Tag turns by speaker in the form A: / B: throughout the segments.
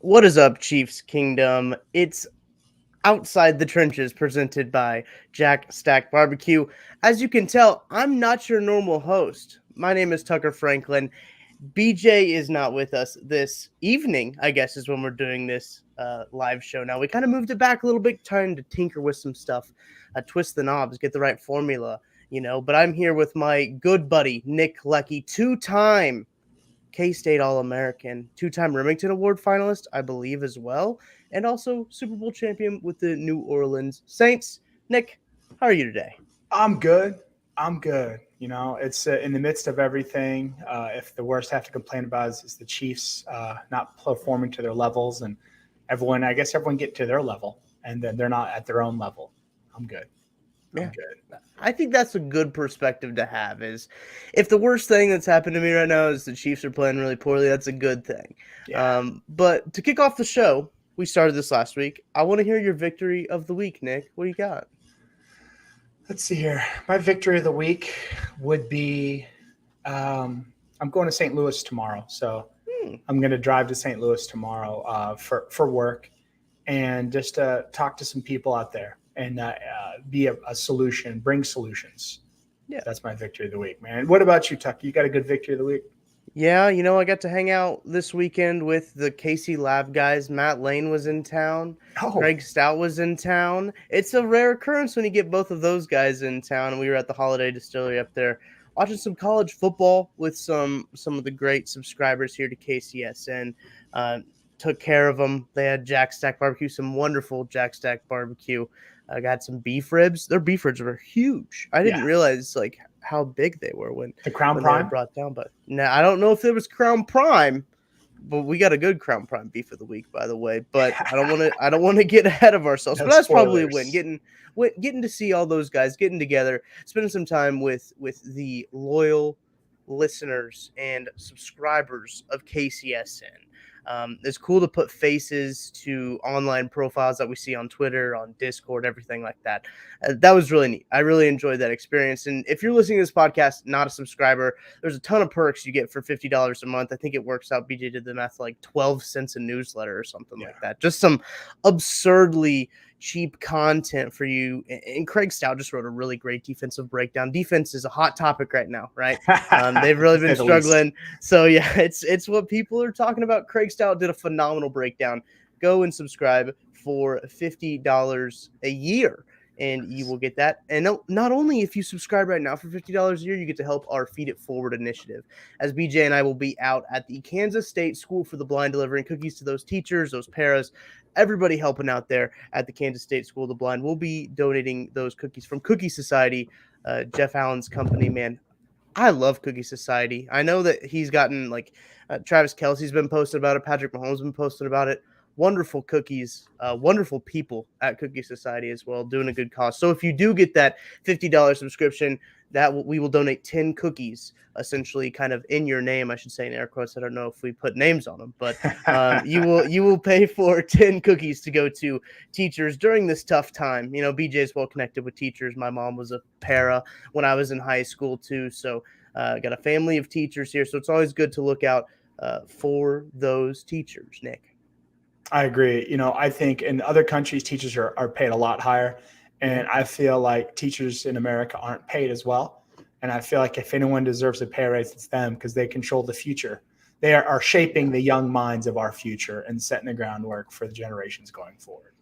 A: What is up, Chiefs Kingdom? It's Outside the Trenches presented by Jack Stack Barbecue. As you can tell, I'm not your normal host. My name is Tucker Franklin. BJ is not with us this evening, I guess, is when we're doing this live show now. We kind of moved it back a little bit, trying to tinker with some stuff, twist the knobs, get the right formula, But I'm here with my good buddy, Nick Leckey, two-time K-State All-American, two-time Remington Award finalist, I believe, as well, and also Super Bowl champion with the New Orleans Saints. Nick, how are you today?
B: I'm good. I'm good. It's in the midst of everything. If the worst I have to complain about is the Chiefs not performing to their levels, and I guess everyone get to their level, and then they're not at their own level. I'm good. I'm good.
A: I think that's a good perspective to have, is if the worst thing that's happened to me right now is the Chiefs are playing really poorly, that's a good thing.
B: Yeah.
A: But to kick off the show, we started this last week. I want to hear your victory of the week, Nick. What do you got?
B: Let's see here. My victory of the week would be I'm going to St. Louis tomorrow. So I'm going to drive to St. Louis tomorrow for work and just talk to some people out there and be a solution, bring solutions.
A: Yeah.
B: That's my victory of the week, man. What about you, Tuck? You got a good victory of the week?
A: Yeah, I got to hang out this weekend with the KC Lab guys. Matt Lane was in town. Craig Stout was in town. It's a rare occurrence when you get both of those guys in town. And we were at the Holiday Distillery up there watching some college football with some of the great subscribers here to KCSN. Took care of them. They had Jack Stack Barbecue, some wonderful Jack Stack Barbecue. Got some beef ribs. Their beef ribs were huge. I didn't realize how big they were when
B: the Crown
A: when
B: Prime
A: they were brought down. But now I don't know if it was Crown Prime, but we got a good Crown Prime beef of the week, by the way. But I don't want to get ahead of ourselves.
B: No
A: but that's
B: spoilers.
A: probably a win. Getting to see all those guys getting together, spending some time with the loyal listeners and subscribers of KCSN. It's cool to put faces to online profiles that we see on Twitter, on Discord, everything like that. That was really neat. I really enjoyed that experience. And if you're listening to this podcast, not a subscriber, there's a ton of perks you get for $50 a month. I think it works out. BJ did the math, like 12 cents a newsletter or something like that. Just some absurdly cheap content for you. And Craig Stout just wrote a really great defensive breakdown. Defense is a hot topic right now, right? They've really been struggling. So yeah, it's what people are talking about. Craig Stout did a phenomenal breakdown. Go and subscribe for $50 a year, and you will get that. And not only if you subscribe right now for $50 a year, you get to help our Feed It Forward initiative, as BJ and I will be out at the Kansas State School for the Blind delivering cookies to those teachers, those paras, everybody helping out there at the Kansas State School of the Blind. We'll be donating those cookies from Cookie Society, Jeff Allen's company, man. I love Cookie Society. I know that he's gotten Travis Kelce's been posting about it. Patrick Mahomes has been posting about it. Wonderful cookies, wonderful people at Cookie Society as well, doing a good cause. So if you do get that $50 subscription, we will donate 10 cookies, essentially kind of in your name, I should say in air quotes. I don't know if we put names on them, but you will pay for 10 cookies to go to teachers during this tough time. BJ is well connected with teachers. My mom was a para when I was in high school too. So got a family of teachers here. So it's always good to look out for those teachers, Nick.
B: I agree. I think in other countries, teachers are paid a lot higher. And I feel like teachers in America aren't paid as well. And I feel like if anyone deserves a pay raise, it's them, because they control the future. They are shaping the young minds of our future and setting the groundwork for the generations going forward.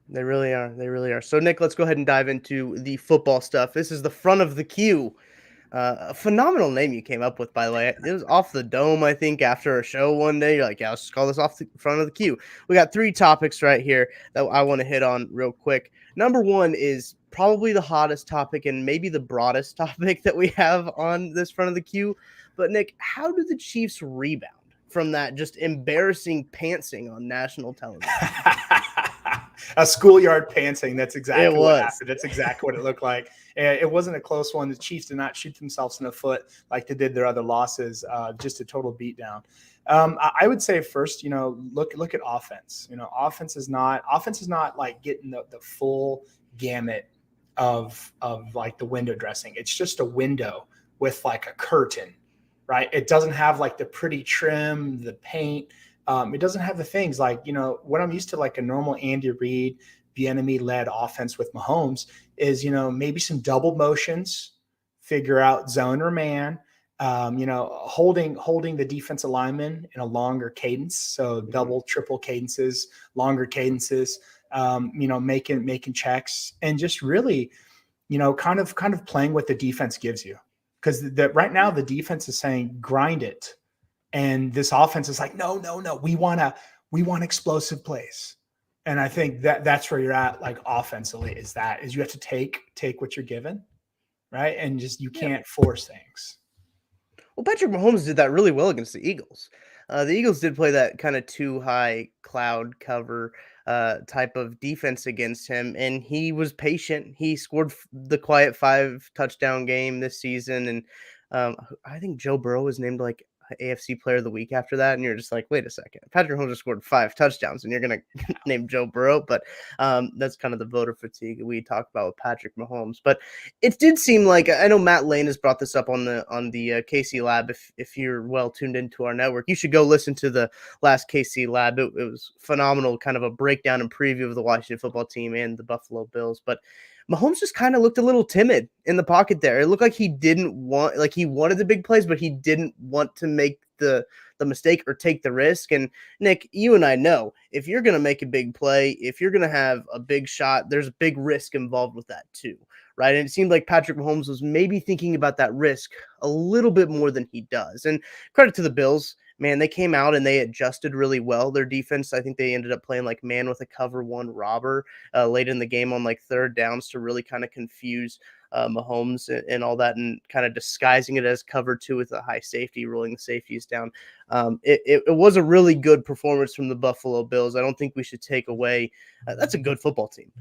A: They really are. They really are. So, Nick, let's go ahead and dive into the football stuff. This is the front of the queue. A phenomenal name you came up with, by the way. It was Off the Dome, I think, after a show one day. You're like, yeah, let's just call this Off the Front of the Queue. We got 3 topics right here that I want to hit on real quick. Number 1 is probably the hottest topic and maybe the broadest topic that we have on this front of the queue. But, Nick, how do the Chiefs rebound from that just embarrassing pantsing on national television?
B: A schoolyard pantsing. That's exactly
A: what
B: happened. That's exactly what it looked like. It wasn't a close one. The Chiefs did not shoot themselves in the foot like they did their other losses. Just a total beatdown. I would say first, look at offense. Offense is not like getting the full gamut of like the window dressing. It's just a window with like a curtain, right? It doesn't have like the pretty trim, the paint, It doesn't have the things like, what I'm used to, like a normal Andy Reid, Bieniemy led offense with Mahomes is, maybe some double motions, figure out zone or man, holding the defensive lineman in a longer cadence. So double, triple cadences, longer cadences, making checks, and just really, kind of playing what the defense gives you. Because right now the defense is saying grind it, and this offense is like, no, we want explosive plays. And I think that's where you're at, like offensively, is you have to take what you're given, right, and just you can't force things.
A: Well, Patrick Mahomes did that really well against the Eagles. The Eagles did play that kind of too high cloud cover type of defense against him, and he was patient. He scored the quiet 5 touchdown game this season, and I think Joe Burrow was named like AFC Player of the Week after that, and you're just like, wait a second, Patrick Mahomes just scored 5 touchdowns, and you're gonna name Joe Burrow, but that's kind of the voter fatigue we talk about with Patrick Mahomes. But it did seem like, I know Matt Lane has brought this up on the KC Lab. If you're well tuned into our network, you should go listen to the last KC Lab. It was phenomenal, kind of a breakdown and preview of the Washington football team and the Buffalo Bills, but Mahomes just kind of looked a little timid in the pocket there. It looked like he he wanted the big plays, but he didn't want to make the mistake or take the risk. And Nick, you and I know, if you're going to make a big play, if you're going to have a big shot, there's a big risk involved with that too, right? And it seemed like Patrick Mahomes was maybe thinking about that risk a little bit more than he does. And credit to the Bills. Man, they came out and they adjusted really well. Their defense, I think they ended up playing like man with a cover one robber late in the game on like third downs to really kind of confuse Mahomes and all that, and kind of disguising it as cover two with a high safety, rolling the safeties down. It was a really good performance from the Buffalo Bills. I don't think we should take away. That's a good football team.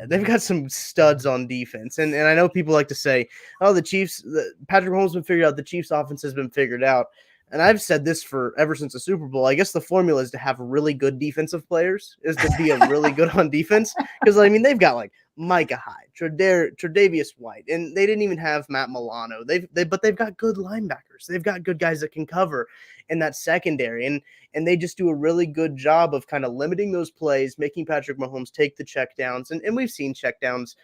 A: They've got some studs on defense. And I know people like to say, oh, the Chiefs, Patrick Mahomes has been figured out. The Chiefs offense has been figured out. And I've said this for ever since the Super Bowl. I guess the formula is to have really good defensive players, is to be a really good on defense. Because, I mean, they've got like Micah Hyde, Tre'Davious White, and they didn't even have Matt Milano. But they've got good linebackers. They've got good guys that can cover in that secondary. And they just do a really good job of kind of limiting those plays, making Patrick Mahomes take the checkdowns. And we've seen checkdowns,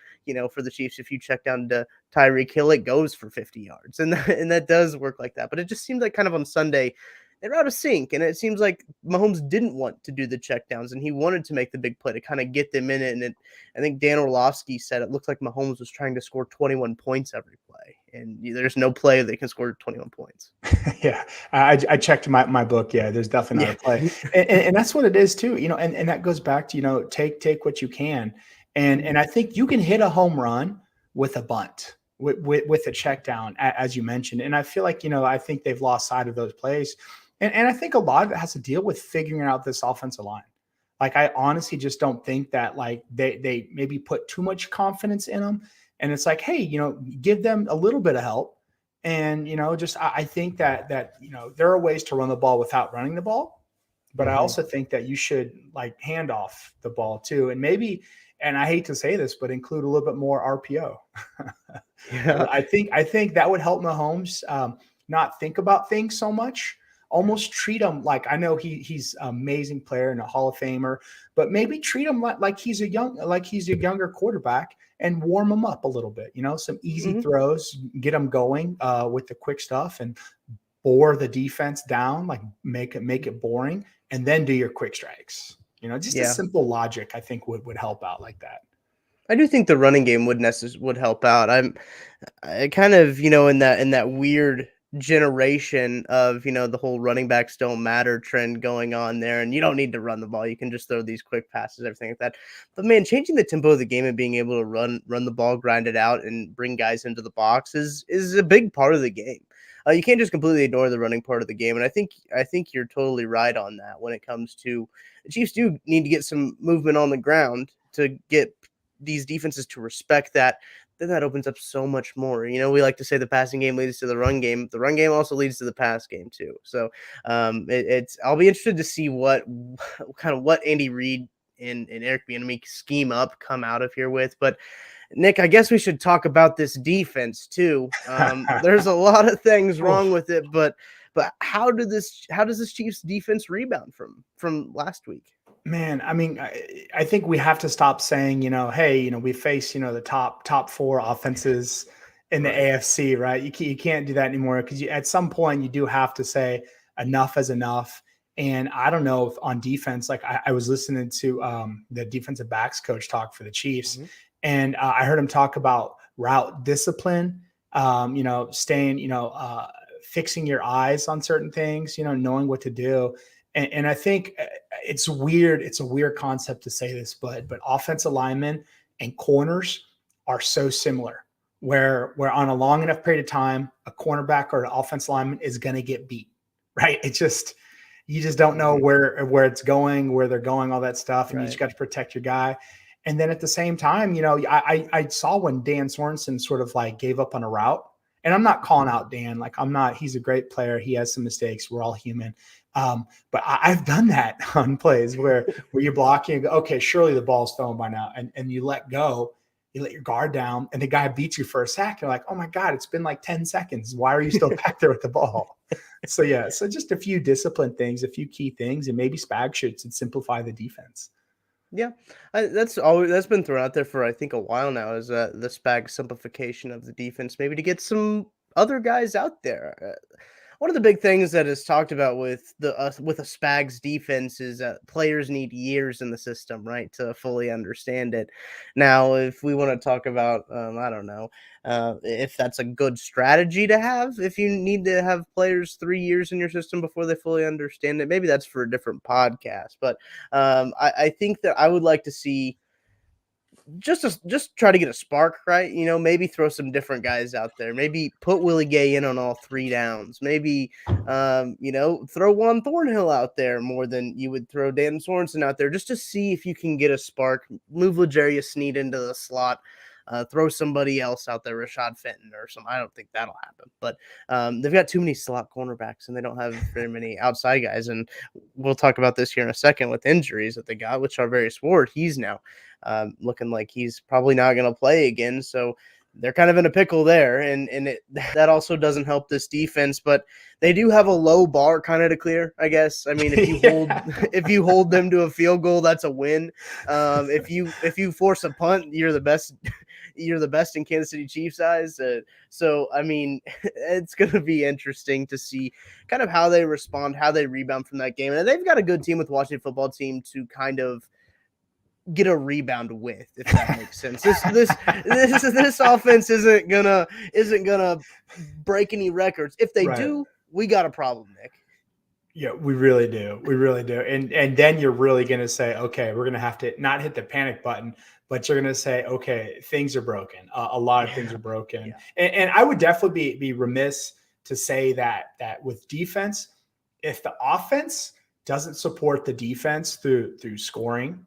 A: for the Chiefs. If you check down to Tyreek Hill, it goes for 50 yards. And that does work like that. But it just seems like kind of on Sunday, they're out of sync. And it seems like Mahomes didn't want to do the checkdowns, and he wanted to make the big play to kind of get them in it. And I think Dan Orlovsky said it looked like Mahomes was trying to score 21 points every play. And there's no play that can score 21 points.
B: Yeah, I checked my book. Yeah, there's definitely not a play. And that's what it is too, and that goes back to, take what you can. And I think you can hit a home run with a bunt, with a check down, as you mentioned. And I feel like, I think they've lost sight of those plays. And I think a lot of it has to deal with figuring out this offensive line. Like, I honestly just don't think that, like, they maybe put too much confidence in them. And it's like, hey, give them a little bit of help. And, I think that there are ways to run the ball without running the ball. But I also think that you should, like, hand off the ball too. And maybe, and I hate to say this, but include a little bit more RPO.
A: Yeah.
B: I think that would help Mahomes not think about things so much. Almost treat him like, I know he's an amazing player and a Hall of Famer, but maybe treat him like he's a younger quarterback, and warm him up a little bit. Some easy throws, get him going with the quick stuff, and bore the defense down, like make it boring, and then do your quick strikes. A simple logic, I think would help out like that.
A: I do think the running game would help out. I kind of, in that weird generation of, the whole running backs don't matter trend going on there, and you don't need to run the ball. You can just throw these quick passes, everything like that. But man, changing the tempo of the game and being able to run the ball, grind it out, and bring guys into the box is a big part of the game. You can't just completely ignore the running part of the game. And I think you're totally right on that when it comes to the Chiefs do need to get some movement on the ground to get these defenses to respect that. Then that opens up so much more. We like to say the passing game leads to the run game. The run game also leads to the pass game too. So I'll be interested to see what Andy Reid and Eric Bieniemy scheme up, come out of here with. But Nick, I guess we should talk about this defense too. There's a lot of things wrong with it, but But how does this Chiefs defense rebound from last week?
B: Man, I mean, I think we have to stop saying, hey, we face, the top four offenses in the AFC, right? You can't do that anymore because at some point you do have to say enough is enough. And I don't know if on defense, like I was listening to the defensive backs coach talk for the Chiefs, and I heard him talk about route discipline, staying, fixing your eyes on certain things, knowing what to do. And I think it's weird. It's a weird concept to say this, but offensive linemen and corners are so similar. Where on a long enough period of time, a cornerback or an offensive lineman is going to get beat, right? It's just you just don't know where it's going, where they're going, all that stuff, and you just got to protect your guy. And then at the same time, I saw when Dan Sorensen sort of like gave up on a route, and I'm not calling out Dan, like he's a great player. He has some mistakes. We're all human. But I've done that on plays where you're blocking and go, okay, surely the ball's thrown by now. And you let go, you let your guard down, and the guy beats you for a sack. You're like, oh my God, it's been like 10 seconds. Why are you still back there with the ball? So just a few discipline things, a few key things, and maybe Spag should simplify the defense.
A: Yeah, that's been thrown out there for I think a while now, is the Spag simplification of the defense, maybe to get some other guys out there. One of the big things that is talked about with a Spags defense is that players need years in the system, right, to fully understand it. Now, if we want to talk about, I don't know, if that's a good strategy to have, if you need to have players 3 years in your system before they fully understand it, maybe that's for a different podcast. But I think that I would like to see just try to get a spark, right? Maybe throw some different guys out there. Maybe put Willie Gay in on all 3 downs. Maybe, throw Juan Thornhill out there more than you would throw Dan Sorensen out there, just to see if you can get a spark. Move L'Jarius Sneed into the slot. Throw somebody else out there, Rashad Fenton or something. I don't think that'll happen. But they've got too many slot cornerbacks, and they don't have very many outside guys. And we'll talk about this here in a second with injuries that they got, which Charvarius Ward, he's now looking like he's probably not going to play again. So they're kind of in a pickle there, and that also doesn't help this defense. But they do have a low bar kind of to clear, I guess. I mean, if you hold them to a field goal, that's a win. If you force a punt, you're the best. You're the best in Kansas City Chiefs eyes. So I mean, it's going to be interesting to see kind of how they respond, how they rebound from that game. And they've got a good team with Washington football team to kind of get a rebound with, if that makes sense. This offense isn't gonna break any records. If they do, we got a problem, Nick.
B: Yeah, we really do. We really do. And then you're really going to say, okay, we're going to have to not hit the panic button, but you're going to say, okay, things are broken. A lot of things are broken. Yeah. And I would definitely be remiss to say that with defense, if the offense doesn't support the defense through scoring,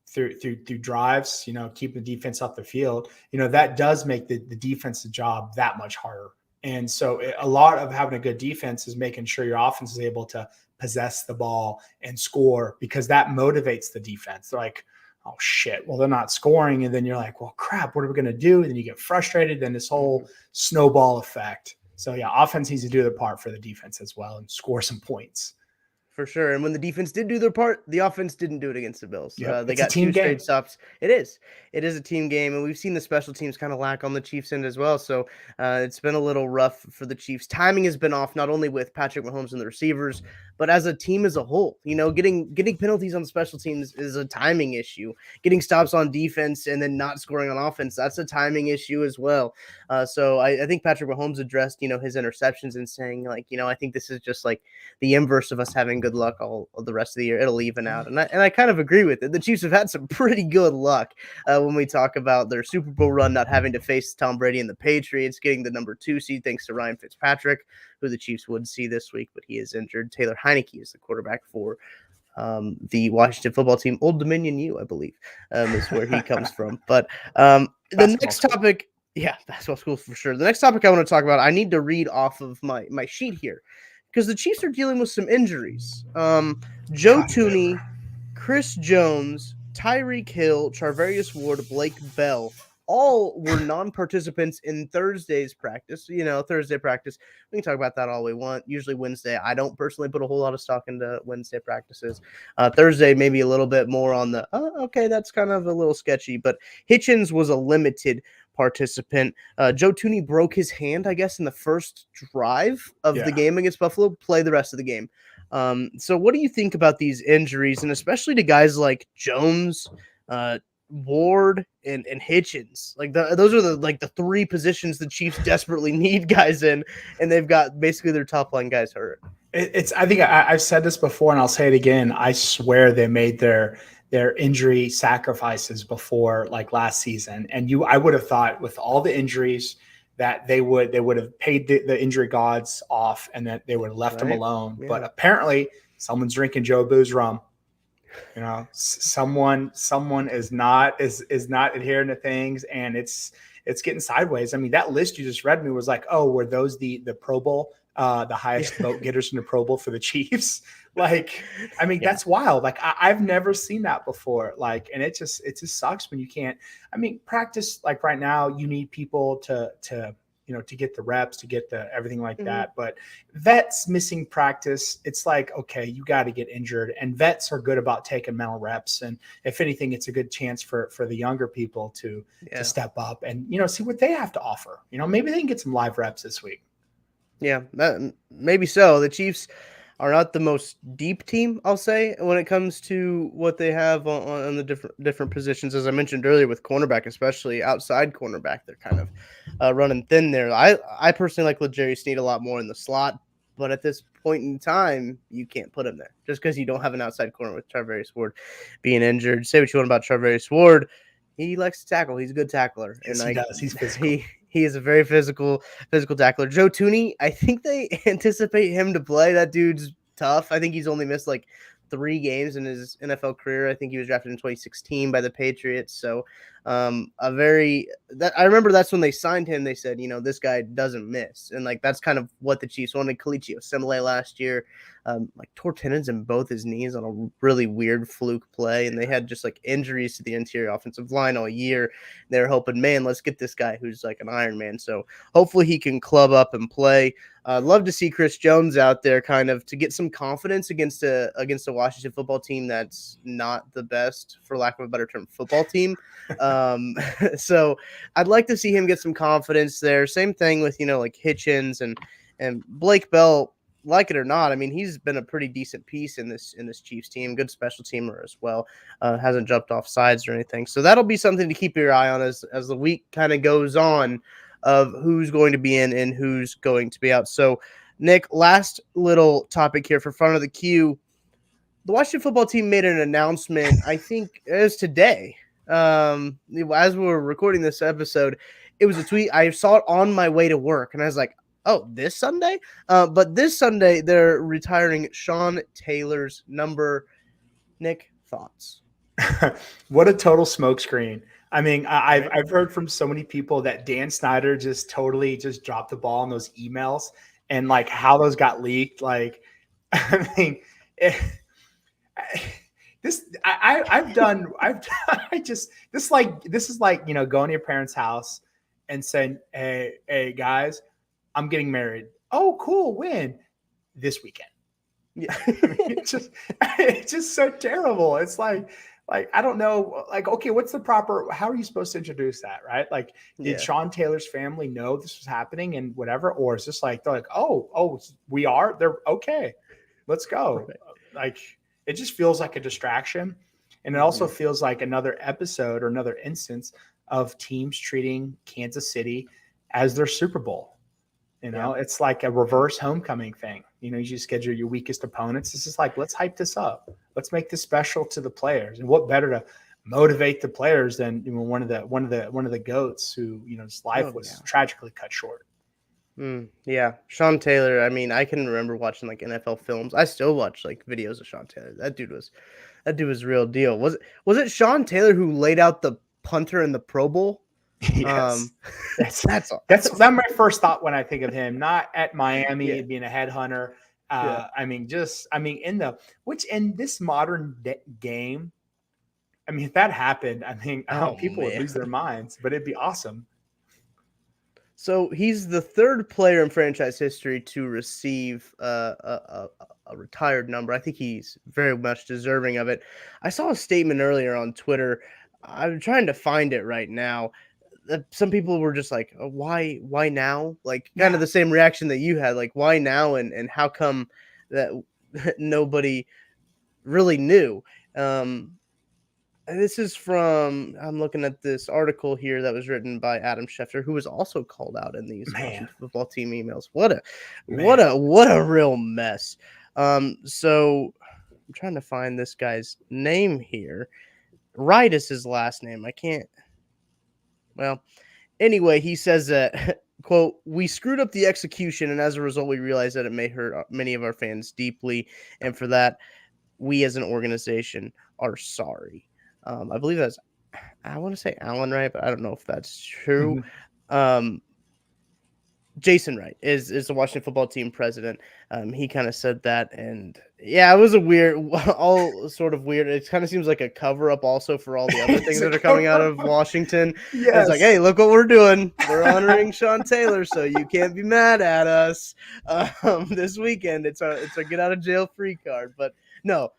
B: through drives, keep the defense off the field, that does make the defensive job that much harder. And so a lot of having a good defense is making sure your offense is able to possess the ball and score, because that motivates the defense. They're like, oh shit, well, they're not scoring. And then you're like, well, crap, what are we going to do? And then you get frustrated. Then this whole snowball effect. So yeah, offense needs to do their part for the defense as well and score some points.
A: For sure. And when the defense did do their part, the offense didn't do it against the Bills.
B: Yep.
A: They got 2 straight stops. It is a team game, and we've seen the special teams kind of lack on the Chiefs end as well. So it's been a little rough for the Chiefs. Timing has been off, not only with Patrick Mahomes and the receivers, but as a team as a whole. Getting penalties on special teams is a timing issue. Getting stops on defense and then not scoring on offense, that's a timing issue as well. So I think Patrick Mahomes addressed, his interceptions and saying, like, I think this is just like the inverse of us having good luck all of the rest of the year. It'll even out. And I kind of agree with it. The Chiefs have had some pretty good luck when we talk about their Super Bowl run, not having to face Tom Brady and the Patriots, getting the number 2 seed thanks to Ryan Fitzpatrick, who the Chiefs would see this week, but he is injured. Taylor Heineke is the quarterback for the Washington football team. Old Dominion U, I believe, is where he comes from. But the next topic, basketball school for sure. The next topic I want to talk about, I need to read off of my sheet here, because the Chiefs are dealing with some injuries. Joe Tooney, Chris Jones, Tyreek Hill, Charvarius Ward, Blake Bell, all were non-participants in Thursday's practice. Thursday practice. We can talk about that all we want. Usually Wednesday, I don't personally put a whole lot of stock into Wednesday practices. Thursday, maybe a little bit more on the, okay, that's kind of a little sketchy. But Hitchens was a limited participant. Joe Tooney broke his hand, I guess, in the first drive of the game against Buffalo. Play the rest of the game. So what do you think about these injuries, and especially to guys like Jones, Ward, and Hitchens? Like those are the three positions the Chiefs desperately need guys in, and they've got basically their top line guys hurt.
B: I think I've said this before, and I'll say it again. I swear they made their injury sacrifices before, like last season. And I would have thought with all the injuries that they would have paid the injury gods off, and that they would have left them alone. Yeah. But apparently someone's drinking Joe Boo's rum. Someone is not adhering to things, and it's getting sideways. I mean, that list you just read me was like, oh, were those the Pro Bowl, the highest vote getters in the Pro Bowl for the Chiefs? Like, I mean, that's wild. Like, I've never seen that before. Like, and it just sucks when you can't. I mean, practice, like right now, you need people to get the reps, to get the everything like that. But vets missing practice, it's like, okay, you got to get injured. And vets are good about taking mental reps. And if anything, it's a good chance for the younger people to step up and, see what they have to offer. Maybe they can get some live reps this week.
A: Yeah, maybe so. The Chiefs are not the most deep team, I'll say, when it comes to what they have on the different positions. As I mentioned earlier, with cornerback, especially outside cornerback, they're kind of running thin there. I personally like L'Jarius Sneed a lot more in the slot, but at this point in time, you can't put him there just because you don't have an outside corner with Charvarius Ward being injured. Say what you want about Charvarius Ward. He likes to tackle. He's a good tackler.
B: Yes, he does. He's physical.
A: He is a very physical tackler. Joe Tooney, I think they anticipate him to play. That dude's tough. I think he's only missed like 3 games in his NFL career. I think he was drafted in 2016 by the Patriots. So I remember that's when they signed him. They said, this guy doesn't miss. And like, that's kind of what the Chiefs wanted. Kalichi Osemele last year, like tore tendons in both his knees on a really weird fluke play. And they had just like injuries to the interior offensive line all year. They were hoping, man, let's get this guy who's like an Iron Man. So hopefully he can club up and play. I'd love to see Chris Jones out there kind of to get some confidence against a Washington football team that's not the best, for lack of a better term, football team. So I'd like to see him get some confidence there. Same thing with, like Hitchens and Blake Bell, like it or not. I mean, he's been a pretty decent piece in this Chiefs team, good special teamer as well. Hasn't jumped off sides or anything. So that'll be something to keep your eye on as the week kind of goes on, of who's going to be in and who's going to be out. So, Nick, last little topic here for front of the queue. The Washington football team made an announcement, I think it was today. As we were recording this episode, it was a tweet. I saw it on my way to work, and I was like, oh, this Sunday? But this Sunday, they're retiring Sean Taylor's number. Nick, thoughts?
B: What a total smokescreen. I mean, I've heard from so many people that Dan Snyder just totally just dropped the ball on those emails, and like how those got leaked. Like, I mean, this is like, going to your parents' house and saying, hey guys, I'm getting married. Oh, cool. When? This weekend. Yeah. It's just so terrible. It's like, I don't know, like, okay, what's the proper, how are you supposed to introduce that? Right. Like, did Sean Taylor's family know this was happening and whatever? Or is this like, they're like, oh, we are, they're okay. Let's go. Right. Like, it just feels like a distraction. And it also feels like another episode or another instance of teams treating Kansas City as their Super Bowl. It's like a reverse homecoming thing. You schedule your weakest opponents. It's just like, let's hype this up. Let's make this special to the players. And what better to motivate the players than one of the GOATs who, his life was tragically cut short.
A: Yeah. Sean Taylor. I mean, I can remember watching like NFL films. I still watch like videos of Sean Taylor. That dude was real deal. Was it Sean Taylor who laid out the punter in the Pro Bowl?
B: Yes. That's my first thought when I think of him, not at Miami being a headhunter. In this modern game, I mean, if that happened, I mean,
A: Oh,
B: people would
A: man.
B: lose their minds, but it'd be awesome.
A: So he's the third player in franchise history to receive a retired number. I think he's very much deserving of it. I saw a statement earlier on Twitter. I'm trying to find it right now. Some people were just like, why now? Like kind
B: Yeah.
A: of the same reaction that you had, like why now, and how come that nobody really knew. And this is from, I'm looking at this article here that was written by Adam Schefter, who was also called out in these
B: Man,
A: Washington football team emails. What
B: man.
A: a real mess. So I'm trying to find this guy's name here. Wright is his last name. I can't. Well, anyway, he says that, quote, we screwed up the execution, and as a result, we realized that it may hurt many of our fans deeply. And for that, we as an organization are sorry. I believe that's, I want to say Alan Wright, but I don't know if that's true.
B: Mhm.
A: Jason Wright is the Washington football team president. He kind of said that, and yeah, it was a weird, all sort of weird. It kind of seems like a cover up also for all the other
B: It's
A: things
B: a
A: that are coming out of
B: cover-up.
A: Washington. It's like,
B: Yes.
A: hey, look what we're doing. We're honoring Sean Taylor, so you can't be mad at us. This weekend, it's a get out of jail free card. But no,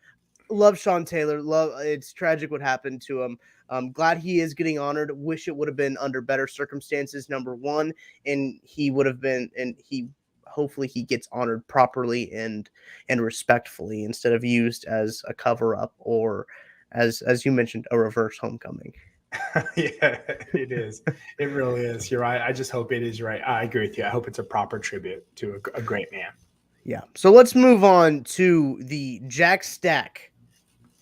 A: love Sean Taylor. It's tragic what happened to him. I'm glad he is getting honored. Wish it would have been under better circumstances, number one, and he would have been, and he hopefully he gets honored properly and respectfully instead of used as a cover up or as you mentioned, a reverse homecoming.
B: Yeah, it is. It really is. You're right. I just hope it is right. I agree with you. I hope it's a proper tribute to a great man.
A: Yeah. So let's move on to the Jack Stack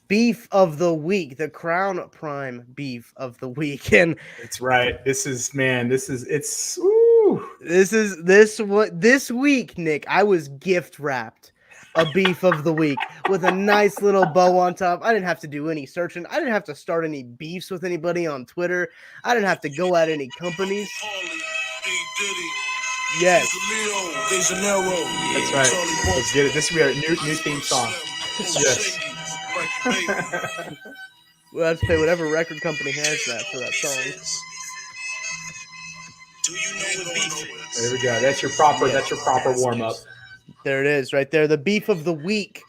A: beef of the week, the Crown Prime beef of the week. And
B: It's right. This is, man, it's, ooh.
A: this week, Nick, I was gift wrapped a beef of the week with a nice little bow on top. I didn't have to do any searching. I didn't have to start any beefs with anybody on Twitter. I didn't have to go at any companies. Yes.
B: That's right. Let's get it. This will be our new theme song. Yes.
A: We'll have to pay whatever record company has that for that song.
B: There we go. That's your proper warm up.
A: There it is, right there. The beef of the week.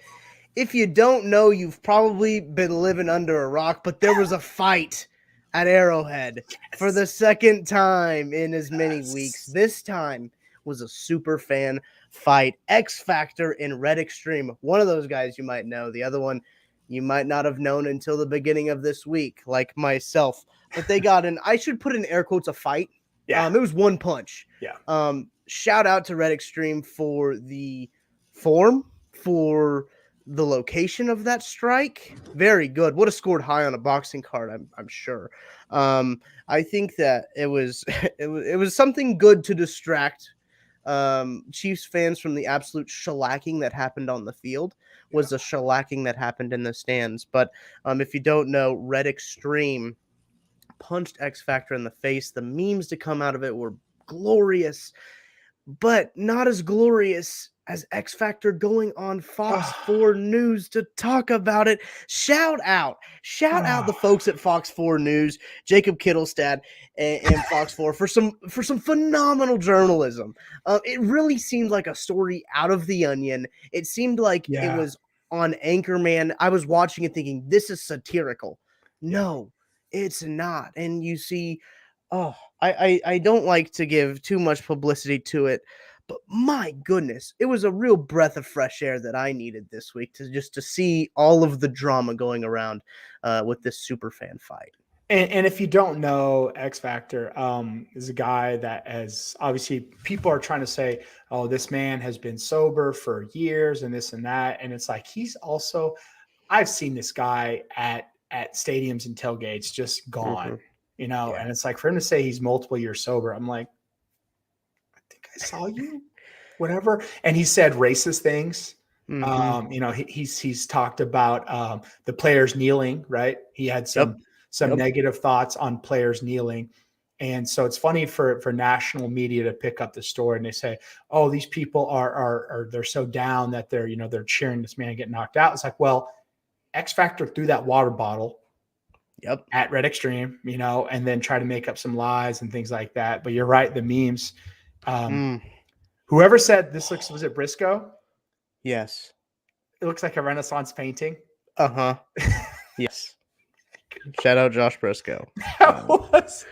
A: If you don't know, you've probably been living under a rock, but there was a fight at Arrowhead for the second time in as many weeks. This time was a super fan fight. X Factor and Red Extreme. One of those guys you might know. The other one you might not have known until the beginning of this week, like myself. But they got in, I should put in air quotes, a fight.
B: Yeah.
A: It was one punch.
B: Yeah.
A: Shout out to Red Extreme for the form, for the location of that strike. Very good. Would have scored high on a boxing card, I'm sure. I think that it was it was something good to distract Chiefs fans from the absolute shellacking that happened on the field. Was a shellacking that happened in the stands. But if you don't know, Red Extreme punched X Factor in the face. The memes to come out of it were glorious, but not as glorious as X Factor going on Fox 4 News to talk about it. Shout out the folks at Fox 4 News, Jacob Kittelstad and Fox 4 for some phenomenal journalism. It really seemed like a story out of The Onion. It seemed like it was on Anchorman. I was watching it thinking, this is satirical. No, it's not. And you see, I don't like to give too much publicity to it, but my goodness, it was a real breath of fresh air that I needed this week to see all of the drama going around with this super fan fight.
B: And if you don't know, X Factor is a guy that has, obviously people are trying to say, oh, this man has been sober for years and this and that. And it's like, he's also, I've seen this guy at stadiums and tailgates just gone, you know, and it's like, for him to say he's multiple years sober, I'm like, I think I saw you, whatever. And he said racist things. You know, he's talked about the players kneeling, right? He had some negative thoughts on players kneeling. And so it's funny for national media to pick up the story and they say, oh, these people are they're so down that they're cheering this man get knocked out. It's like, well, X Factor threw that water bottle
A: Yep.
B: at Red Extreme, and then try to make up some lies and things like that. But you're right, the memes. Whoever said this was it Briscoe?
A: Yes.
B: It looks like a Renaissance painting.
A: Uh-huh. Yes. Shout out Josh Briscoe.
B: That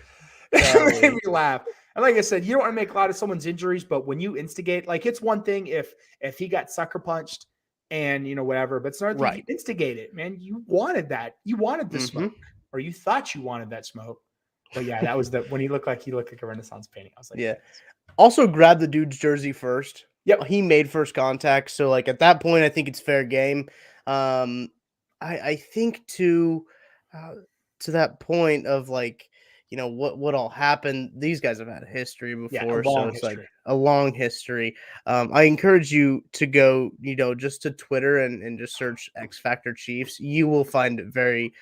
B: made me laugh. And like I said, you don't want to make light of someone's injuries, but when you instigate, like it's one thing if he got sucker punched and whatever, but it's another thing
A: Right.
B: if you instigate it, man. You wanted that. You wanted the smoke, or you thought you wanted that smoke. But yeah, that was when he looked like a Renaissance painting. I was like,
A: yeah. Also grab the dude's jersey first.
B: Yep.
A: He made first contact. So like at that point, I think it's fair game. I think to that point of like, what all happened. These guys have had a history before, so it's like a long history. I encourage you to go, just to Twitter and just search X Factor Chiefs. You will find very,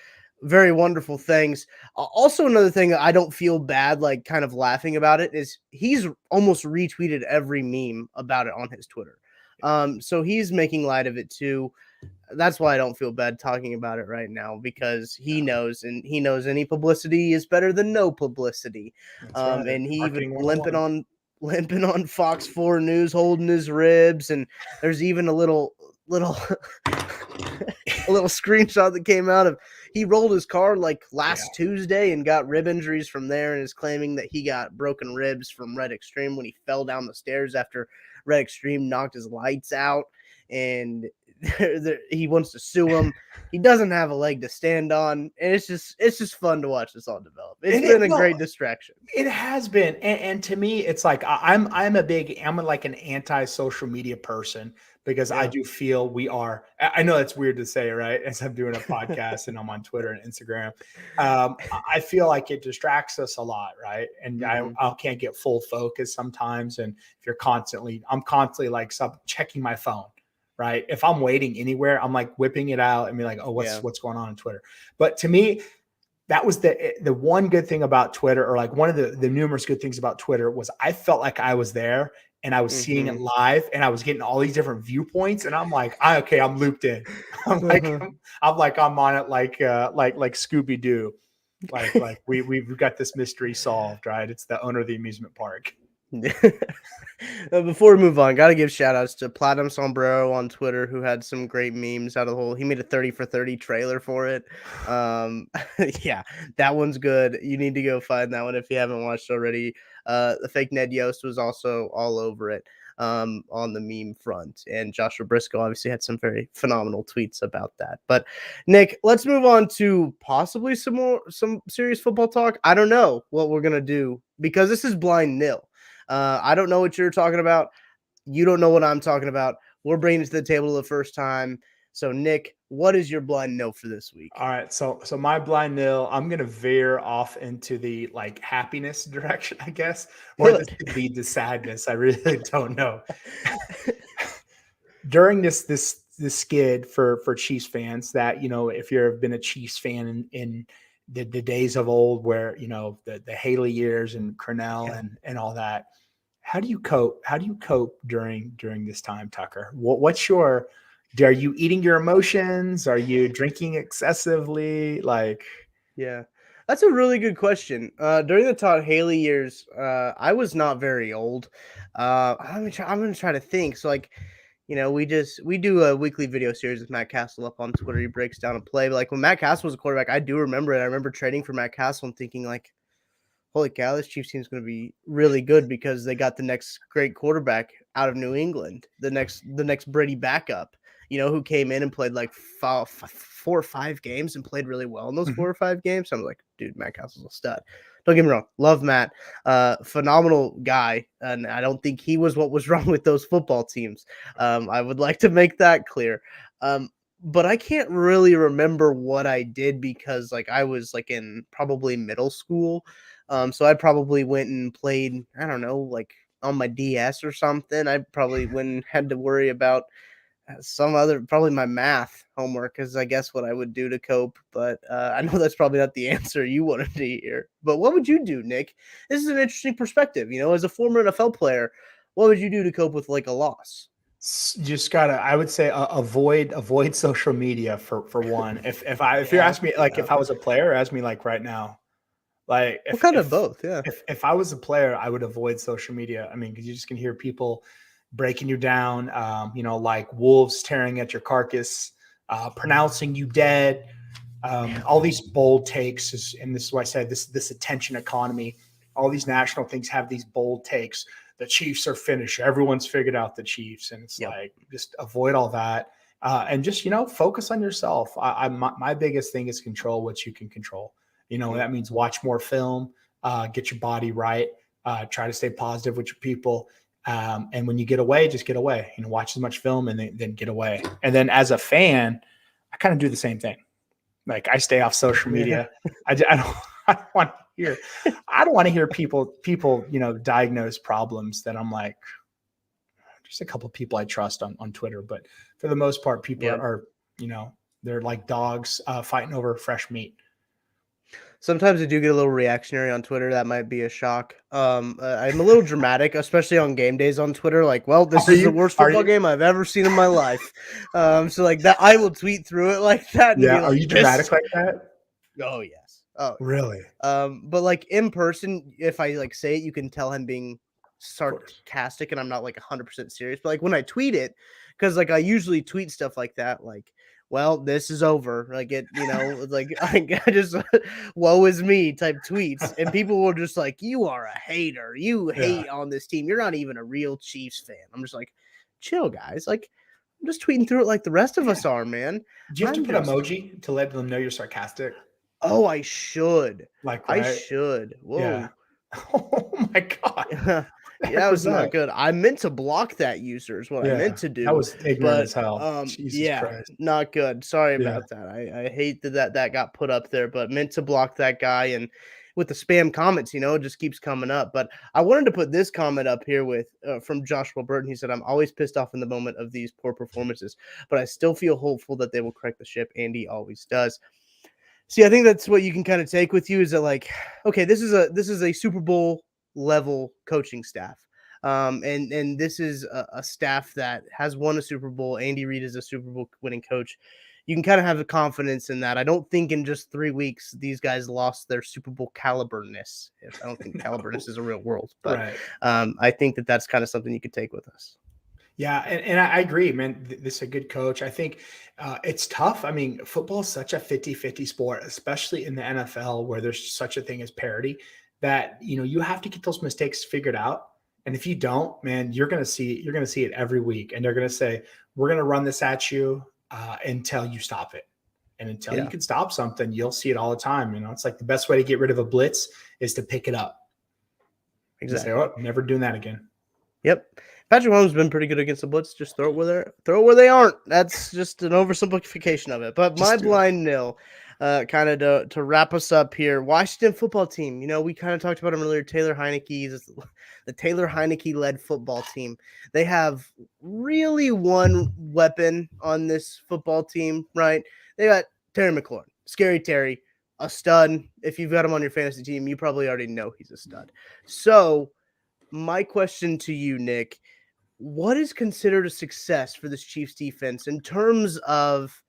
A: very wonderful things. Also, another thing I don't feel bad, like kind of laughing about it, is he's almost retweeted every meme about it on his Twitter. So he's making light of it too. That's why I don't feel bad talking about it right now, because he knows any publicity is better than no publicity. Right. And he even limping on Fox 4 News, holding his ribs, and there's even a little a little screenshot that came out of he rolled his car like last Tuesday and got rib injuries from there, and is claiming that he got broken ribs from Red Extreme when he fell down the stairs after Red Extreme knocked his lights out, and he wants to sue him. He doesn't have a leg to stand on, and it's just fun to watch this all develop. It's been a great distraction.
B: It has been, and to me, it's like I'm like an anti-social media person, because I do feel we are. I know that's weird to say, right? As I'm doing a podcast and I'm on Twitter and Instagram, I feel like it distracts us a lot, right? And I can't get full focus sometimes. And if I'm constantly like checking my phone. Right. If I'm waiting anywhere, I'm like whipping it out and be like, oh, what's going on Twitter? But to me, that was the one good thing about Twitter, or like one of the numerous good things about Twitter, was I felt like I was there and I was seeing it live, and I was getting all these different viewpoints. And I'm like, I'm looped in. I'm on it like Scooby-Doo. Like we've got this mystery solved, right? It's the owner of the amusement park.
A: Before we move on, gotta give shout outs to Platinum Sombrero on Twitter, who had some great memes out of the whole. He made a 30 for 30 trailer for it. Yeah, that one's good. You need to go find that one if you haven't watched already. The fake Ned Yost was also all over it on the meme front, and Joshua Briscoe obviously had some very phenomenal tweets about that. But Nick, let's move on to possibly some serious football talk. I don't know what we're gonna do, because this is blind nil. I don't know what you're talking about. You don't know what I'm talking about. We're bringing it to the table the first time. So, Nick, what is your blind nil for this week?
B: All right. So my blind nil, I'm going to veer off into the like happiness direction, I guess, or this could lead to sadness. I really don't know. During this skid for Chiefs fans, that, if you've been a Chiefs fan in the days of old, where, the Haley years and Cornell and all that, how do you cope? How do you cope during this time, Tucker? Are you eating your emotions? Are you drinking excessively?
A: Yeah, that's a really good question. During the Todd Haley years, I was not very old. I'm going to try to think. So we do a weekly video series with Matt Castle up on Twitter. He breaks down a play. But like when Matt Castle was a quarterback, I do remember it. I remember trading for Matt Castle and thinking like, holy cow, this Chiefs team's going to be really good, because they got the next great quarterback out of New England, the next Brady backup, who came in and played like 4 or 5 games and played really well in those 4 or 5 games. So I'm like, dude, Matt Castle's a stud. Don't get me wrong. Love Matt. Phenomenal guy. And I don't think he was what was wrong with those football teams. I would like to make that clear. But I can't really remember what I did, because like I was like in probably middle school. So I probably went and played, I don't know, like on my DS or something. I probably wouldn't had to worry about probably my math homework, is I guess what I would do to cope. But I know that's probably not the answer you wanted to hear. But what would you do, Nick? This is an interesting perspective. As a former NFL player, what would you do to cope with like a loss?
B: Just gotta, I would say, avoid social media for one. If you ask me, like, if I was a player, ask me like right now, like
A: Well, kind of both, yeah.
B: if I was a player, I would avoid social media. I mean, because you just can hear people breaking you down, like wolves tearing at your carcass, pronouncing you dead, all these bold takes, and this is why I said this attention economy. All these national things have these bold takes. The Chiefs are finished. Everyone's figured out the Chiefs, and it's like just avoid all that, and just focus on yourself. My biggest thing is control what you can control. That means watch more film, get your body right, try to stay positive with your people, and when you get away, just get away. Watch as much film and then get away. And then as a fan, I kind of do the same thing. Like I stay off social media. I don't want to hear. I don't want to hear people diagnose problems that I'm like. Just a couple of people I trust on Twitter, but for the most part, people are they're like dogs fighting over fresh meat.
A: Sometimes I do get a little reactionary on Twitter. That might be a shock. I'm a little dramatic, especially on game days on Twiter. Like, well, this is the worst football game I've ever seen in my life. So like that, I will tweet through it like that. And be like,
B: are you dramatic like that?
A: Oh yes. Oh
B: really?
A: But like in person, if I like say it, you can tell I'm being sarcastic, and I'm not like 100% serious. But like when I tweet it, because like I usually tweet stuff like that, like, well, this is over. Like it, like I just woe is me type tweets. And people will just like, you are a hater. You hate on this team. You're not even a real Chiefs fan. I'm just like, chill, guys. Like, I'm just tweeting through it like the rest of us are, man.
B: Do you have to put emoji to let them know you're sarcastic?
A: Oh, I should.
B: Like,
A: right?
B: I
A: should. Whoa.
B: Yeah. Oh my God.
A: That was not good. I meant to block that user is what I meant to do.
B: That was ignorant as hell. Jesus Christ.
A: Not good. Sorry about that. I hate that got put up there, but meant to block that guy. And with the spam comments, it just keeps coming up. But I wanted to put this comment up here with from Joshua Burton. He said, I'm always pissed off in the moment of these poor performances, but I still feel hopeful that they will correct the ship. Andy always does. See, I think that's what you can kind of take with you is that, like, okay, this is a Super Bowl level coaching staff. And this is a staff that has won a Super Bowl. Andy Reid is a Super Bowl winning coach. You can kind of have a confidence in that. I don't think in just 3 weeks these guys lost their Super Bowl caliberness. I don't think caliberness is a real word, but I think that's kind of something you could take with us.
B: Yeah, and I agree, man. This is a good coach. I think it's tough. I mean, football is such a 50-50 sport, especially in the NFL where there's such a thing as parity that, you have to get those mistakes figured out. And if you don't, man, you're going to see it every week. And they're going to say, we're going to run this at you until you stop it. And until you can stop something, you'll see it all the time. It's like the best way to get rid of a blitz is to pick it up.
A: Exactly.
B: Say, oh, never doing that again.
A: Yep. Patrick Mahomes has been pretty good against the blitz. Just throw it where they aren't. That's just an oversimplification of it. But my blind nil, kind of to wrap us up here. Washington football team. We kind of talked about him earlier. Taylor Heinicke, the Taylor Heinicke led football team. They have really one weapon on this football team, right? They got Terry McLaurin, Scary Terry, a stud. If you've got him on your fantasy team, you probably already know he's a stud. So my question to you, Nick, what is considered a success for this Chiefs defense in terms of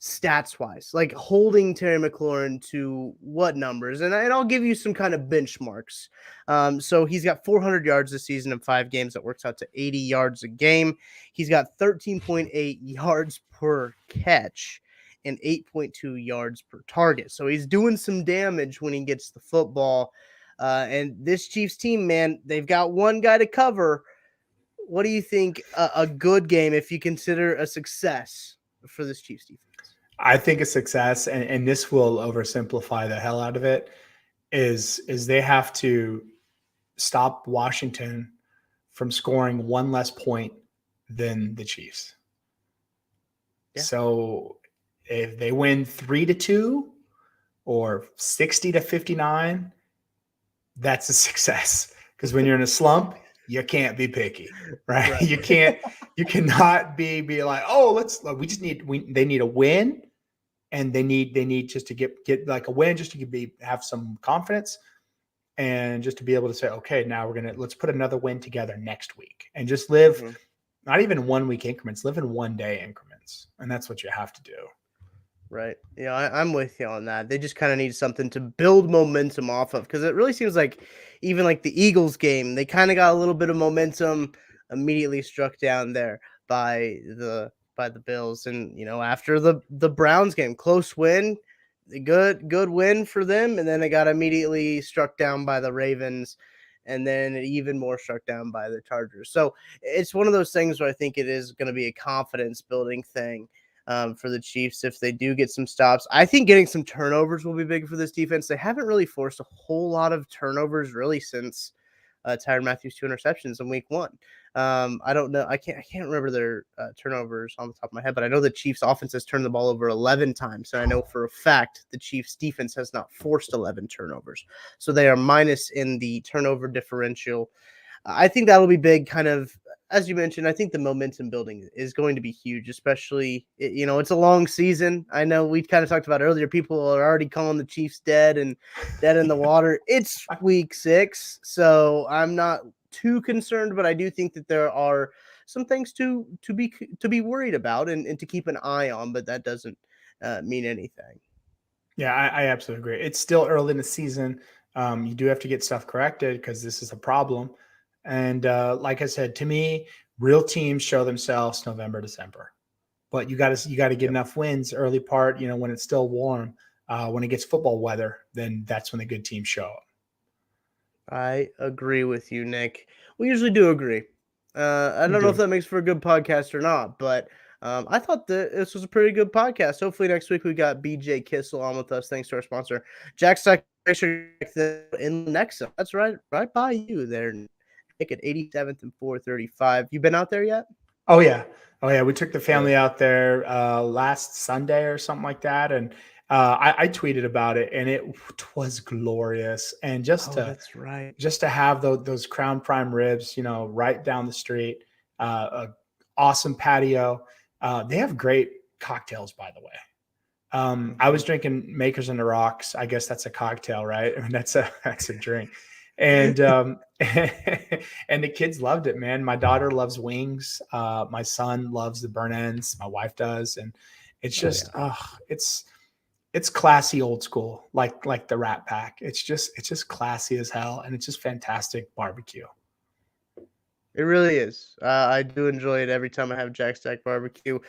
A: stats wise, like holding Terry McLaurin to what numbers? And I'll give you some kind of benchmarks. So he's got 400 yards this season in 5 games. That works out to 80 yards a game. He's got 13.8 yards per catch and 8.2 yards per target. So he's doing some damage when he gets the football. And this Chiefs team, man, they've got one guy to cover. What do you think a good game, if you consider a success for this Chiefs defense?
B: I think a success, and this will oversimplify the hell out of it, is they have to stop Washington from scoring one less point than the Chiefs. Yeah. So if they win 3-2 or 60-59, that's a success. Because when you're in a slump, you can't be picky, right? You cannot be like, oh, they need a win, and they need just to get like a win, just to have some confidence, and just to be able to say, okay, now let's put another win together next week, and just live not even 1 week increments, live in 1 day increments. And that's what you have to do.
A: Right. Yeah, I'm with you on that. They just kind of need something to build momentum off of, because it really seems like even like the Eagles game, they kind of got a little bit of momentum, immediately struck down there by the Bills. And after the Browns game, close win, good win for them, and then it got immediately struck down by the Ravens, and then even more struck down by the Chargers. So it's one of those things where I think it is going to be a confidence building thing for the Chiefs if they do get some stops. I think getting some turnovers will be big for this defense. They haven't really forced a whole lot of turnovers really since Tyrann Mathieu's 2 interceptions in week 1. I don't know. I can't remember their turnovers on the top of my head, but I know the Chiefs offense has turned the ball over 11 times. And I know for a fact the Chiefs defense has not forced 11 turnovers. So they are minus in the turnover differential. I think that'll be big, kind of, as you mentioned. I think the momentum building is going to be huge, especially, it's a long season. I know we kind of talked about earlier, people are already calling the Chiefs dead in the water. It's week 6, so I'm not too concerned, but I do think that there are some things to be worried about and to keep an eye on, but that doesn't mean anything.
B: Yeah, I absolutely agree. It's still early in the season. You do have to get stuff corrected because this is a problem. And like I said, to me, real teams show themselves November, December. But you got to get enough wins early part. When it's still warm. When it gets football weather, then that's when the good teams show up.
A: I agree with you, Nick. We usually do agree. I don't know if that makes for a good podcast or not, but I thought that this was a pretty good podcast. Hopefully next week we got BJ Kissel on with us. Thanks to our sponsor, Jack Stack in Nexa. That's right by you there, Nick, at 87th and 435. You been out there yet?
B: Oh yeah. We took the family out there last Sunday or something like that, and I tweeted about it, and it was glorious. And
A: that's right.
B: Just to have those Crown Prime ribs, right down the street, a awesome patio. They have great cocktails, by the way. I was drinking Makers on the Rocks. I guess that's a cocktail, right? I mean, that's a drink. And and the kids loved it, man. My daughter loves wings. My son loves the burn ends. My wife does, and it's just it's classy old school, like the Rat Pack. It's just classy as hell, and it's just fantastic barbecue.
A: It really is. I do enjoy it every time I have Jack Stack barbecue.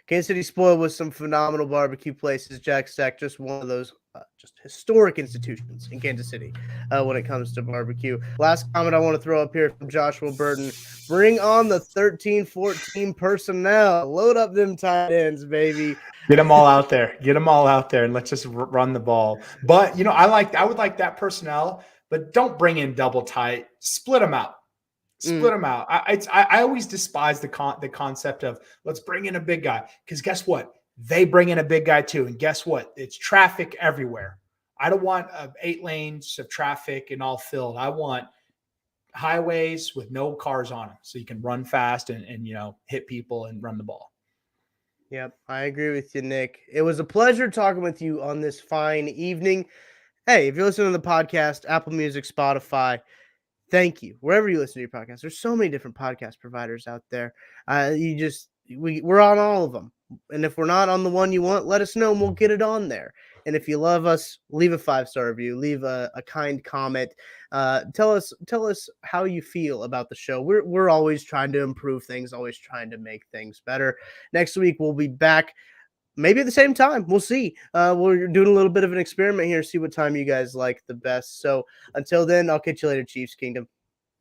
A: Kansas City spoiled with some phenomenal barbecue places. Jack Stack, just one of those just historic institutions in Kansas City when it comes to barbecue. Last comment I want to throw up here from Joshua Burton. Bring on the 13-14 personnel. Load up them tight ends, baby.
B: Get them all out there. And let's just run the ball. But, I would like that personnel, but don't bring in double tight. Split them out. I always despise the concept of let's bring in a big guy, because guess what? They bring in a big guy too. And guess what? It's traffic everywhere. I don't want 8 lanes of traffic and all filled. I want highways with no cars on them so you can run fast and hit people and run the ball.
A: Yep, I agree with you, Nick. It was a pleasure talking with you on this fine evening. Hey, if you're listening to the podcast, Apple Music, Spotify, thank you. Wherever you listen to your podcast, there's so many different podcast providers out there. We're on all of them. And if we're not on the one you want, let us know and we'll get it on there. And if you love us, leave a 5-star review, leave a kind comment. Tell us how you feel about the show. We're always trying to improve things, always trying to make things better. Next week we'll be back, maybe at the same time. We'll see. We're doing a little bit of an experiment here, see what time you guys like the best. So until then, I'll catch you later, Chiefs Kingdom.